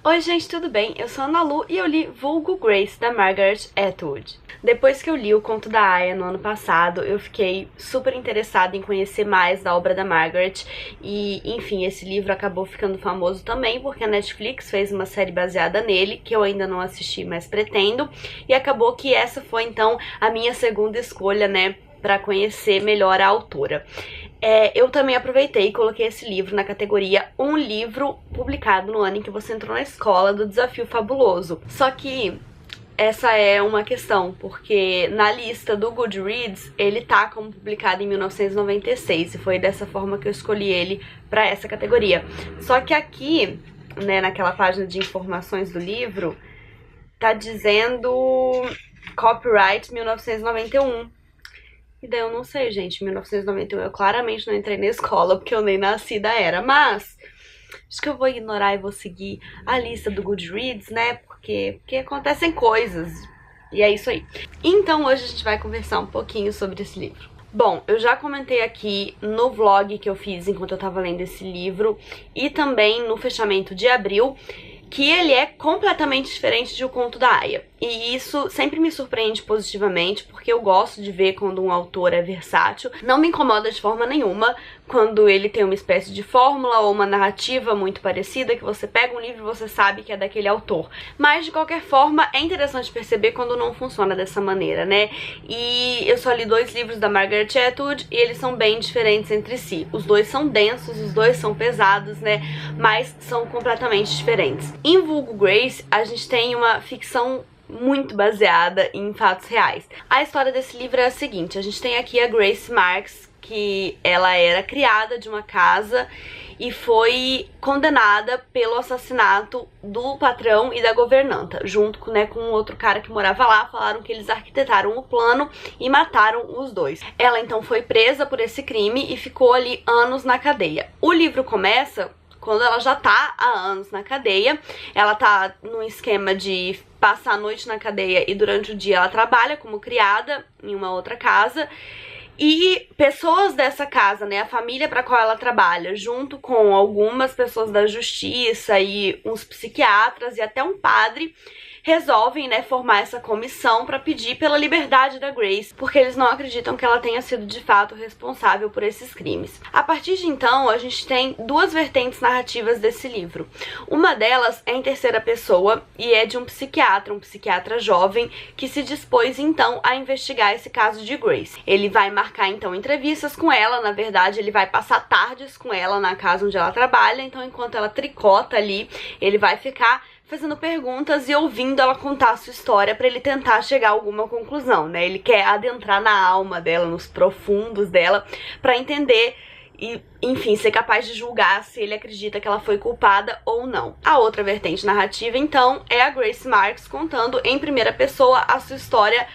Oi gente, tudo bem? Eu sou a Ana Lu e eu li Vulgo Grace, da Margaret Atwood. Depois que eu li o conto da Aya no ano passado, eu fiquei super interessada em conhecer mais da obra da Margaret e, enfim, esse livro acabou ficando famoso também porque a Netflix fez uma série baseada nele, que eu ainda não assisti, mas pretendo, e acabou que essa foi então a minha segunda escolha, né, para conhecer melhor a autora. Eu também aproveitei e coloquei esse livro na categoria Um Livro Publicado no Ano em que Você Entrou na Escola, do Desafio Fabuloso. Só que essa é uma questão, porque na lista do Goodreads ele tá como publicado em 1996 e foi dessa forma que eu escolhi ele para essa categoria. Só que aqui, né, naquela página de informações do livro, tá dizendo copyright 1991. E daí eu não sei, gente, 1991 eu claramente não entrei na escola, porque eu nem nascida era, mas acho que eu vou ignorar e vou seguir a lista do Goodreads, né, porque acontecem coisas, e é isso aí. Então hoje a gente vai conversar um pouquinho sobre esse livro. Bom, eu já comentei aqui no vlog que eu fiz enquanto eu tava lendo esse livro, e também no fechamento de abril, que ele é completamente diferente de O Conto da Aya. E isso sempre me surpreende positivamente, porque eu gosto de ver quando um autor é versátil. Não me incomoda de forma nenhuma quando ele tem uma espécie de fórmula ou uma narrativa muito parecida, que você pega um livro e você sabe que é daquele autor. Mas, de qualquer forma, é interessante perceber quando não funciona dessa maneira, né? E eu só li 2 livros da Margaret Atwood e eles são bem diferentes entre si. Os dois são densos, os dois são pesados, né? Mas são completamente diferentes. Em Vulgo Grace, a gente tem uma ficção muito baseada em fatos reais. A história desse livro é a seguinte: a gente tem aqui a Grace Marks, que ela era criada de uma casa e foi condenada pelo assassinato do patrão e da governanta, junto com, com outro cara que morava lá. Falaram que eles arquitetaram o plano e mataram os dois. Ela então foi presa por esse crime e ficou ali anos na cadeia. O livro começa quando ela já tá há anos na cadeia. Ela tá num esquema de passar a noite na cadeia e durante o dia ela trabalha como criada em uma outra casa. E pessoas dessa casa, né, a família para qual ela trabalha, junto com algumas pessoas da justiça e uns psiquiatras e até um padre, resolvem, né, formar essa comissão para pedir pela liberdade da Grace, porque eles não acreditam que ela tenha sido de fato responsável por esses crimes. A partir de então, a gente tem 2 vertentes narrativas desse livro. Uma delas é em terceira pessoa e é de um psiquiatra jovem, que se dispôs então a investigar esse caso de Grace. Ele vai marcar então entrevistas com ela, na verdade ele vai passar tardes com ela na casa onde ela trabalha, então enquanto ela tricota ali, ele vai ficar fazendo perguntas e ouvindo ela contar a sua história pra ele tentar chegar a alguma conclusão, né? Ele quer adentrar na alma dela, nos profundos dela, pra entender e, enfim, ser capaz de julgar se ele acredita que ela foi culpada ou não. A outra vertente narrativa, então, é a Grace Marks contando em primeira pessoa a sua história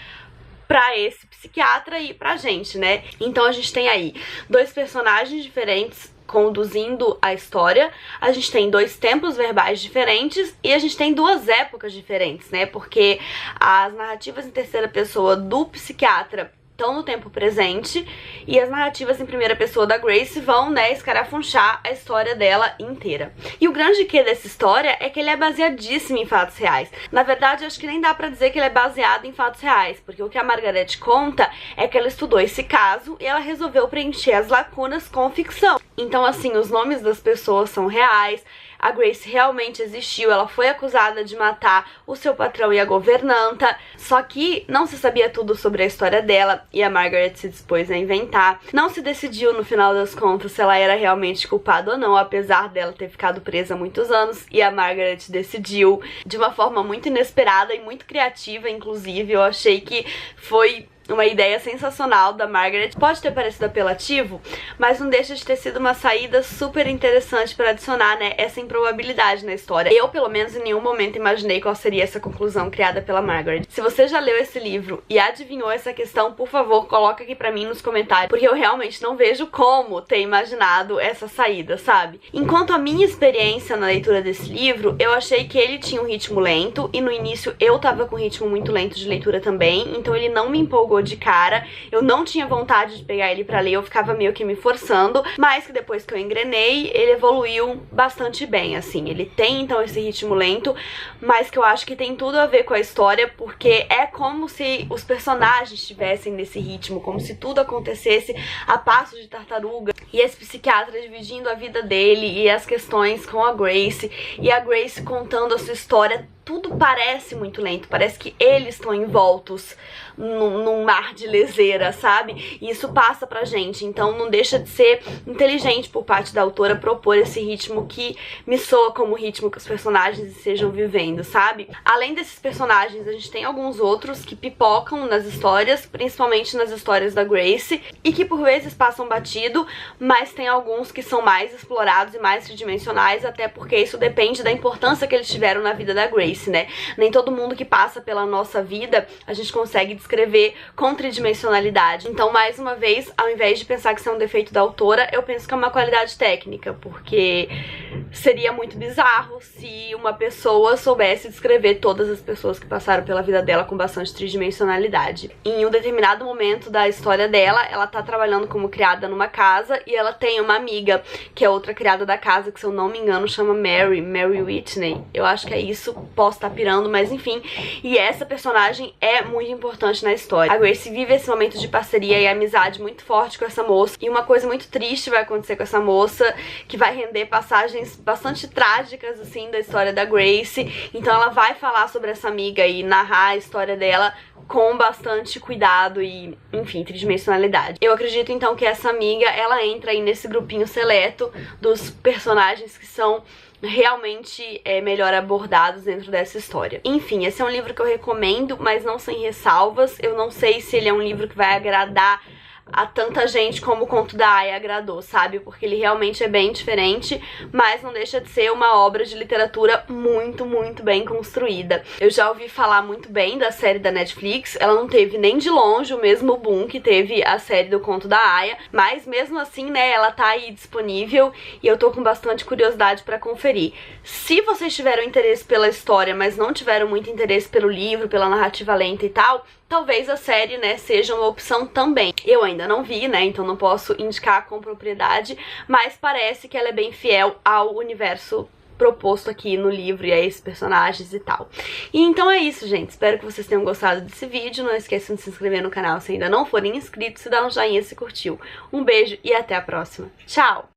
pra esse psiquiatra e pra gente, né? Então a gente tem aí 2 personagens diferentes conduzindo a história, a gente tem 2 tempos verbais diferentes e a gente tem 2 épocas diferentes, né? Porque as narrativas em terceira pessoa do psiquiatra estão no tempo presente e as narrativas em primeira pessoa da Grace vão, né, escarafunchar a história dela inteira. E o grande quê dessa história é que ele é baseadíssimo em fatos reais. Na verdade, acho que nem dá pra dizer que ele é baseado em fatos reais, porque o que a Margaret conta é que ela estudou esse caso e ela resolveu preencher as lacunas com ficção. Então, assim, os nomes das pessoas são reais, a Grace realmente existiu, ela foi acusada de matar o seu patrão e a governanta, só que não se sabia tudo sobre a história dela e a Margaret se dispôs a inventar. Não se decidiu no final das contas se ela era realmente culpada ou não, apesar dela ter ficado presa há muitos anos, e a Margaret decidiu de uma forma muito inesperada e muito criativa, inclusive. Eu achei que foi uma ideia sensacional da Margaret. Pode ter parecido apelativo, mas não deixa de ter sido uma saída super interessante para adicionar, né, essa improbabilidade na história. Eu, pelo menos, em nenhum momento imaginei qual seria essa conclusão criada pela Margaret. Se você já leu esse livro e adivinhou essa questão, por favor, coloca aqui pra mim nos comentários, porque eu realmente não vejo como ter imaginado essa saída, sabe? Enquanto a minha experiência na leitura desse livro, eu achei que ele tinha um ritmo lento, e no início eu tava com um ritmo muito lento de leitura também, então ele não me empolgou pegou de cara. Eu não tinha vontade de pegar ele pra ler, eu ficava meio que me forçando, mas que depois que eu engrenei, ele evoluiu bastante bem, assim. Ele tem, então, esse ritmo lento, mas que eu acho que tem tudo a ver com a história, porque é como se os personagens estivessem nesse ritmo, como se tudo acontecesse a passos de tartaruga, e esse psiquiatra dividindo a vida dele e as questões com a Grace, e a Grace contando a sua história. Tudo parece muito lento, parece que eles estão envoltos num mar de leseira, sabe? E isso passa pra gente, então não deixa de ser inteligente por parte da autora propor esse ritmo que me soa como o ritmo que os personagens estejam vivendo, sabe? Além desses personagens, a gente tem alguns outros que pipocam nas histórias, principalmente nas histórias da Grace, e que por vezes passam batido, mas tem alguns que são mais explorados e mais tridimensionais, até porque isso depende da importância que eles tiveram na vida da Grace, né? Nem todo mundo que passa pela nossa vida a gente consegue descrever com tridimensionalidade. Então, mais uma vez, ao invés de pensar que isso é um defeito da autora, eu penso que é uma qualidade técnica, porque seria muito bizarro se uma pessoa soubesse descrever todas as pessoas que passaram pela vida dela com bastante tridimensionalidade. Em um determinado momento da história dela, ela tá trabalhando como criada numa casa e ela tem uma amiga, que é outra criada da casa, que se eu não me engano chama Mary Whitney. Eu acho que é isso, posso estar pirando, mas enfim. E essa personagem é muito importante na história. A Grace vive esse momento de parceria e amizade muito forte com essa moça, e uma coisa muito triste vai acontecer com essa moça, que vai render passagens bastante trágicas, assim, da história da Grace. Então ela vai falar sobre essa amiga e narrar a história dela com bastante cuidado e, enfim, tridimensionalidade. Eu acredito, então, que essa amiga, ela entra aí nesse grupinho seleto dos personagens que são realmente melhor abordados dentro dessa história. Enfim, esse é um livro que eu recomendo, mas não sem ressalvas. Eu não sei se ele é um livro que vai agradar a tanta gente como o Conto da Aia agradou, sabe? Porque ele realmente é bem diferente, mas não deixa de ser uma obra de literatura muito, muito bem construída. Eu já ouvi falar muito bem da série da Netflix, ela não teve nem de longe o mesmo boom que teve a série do Conto da Aia, mas mesmo assim, né, ela tá aí disponível e eu tô com bastante curiosidade pra conferir. Se vocês tiveram interesse pela história, mas não tiveram muito interesse pelo livro, pela narrativa lenta e tal, talvez a série, né, seja uma opção também. Eu ainda não vi, né, então não posso indicar com propriedade, mas parece que ela é bem fiel ao universo proposto aqui no livro e a esses personagens e tal. E então é isso, gente. Espero que vocês tenham gostado desse vídeo. Não esqueçam de se inscrever no canal se ainda não forem inscritos e dar um joinha se curtiu. Um beijo e até a próxima. Tchau!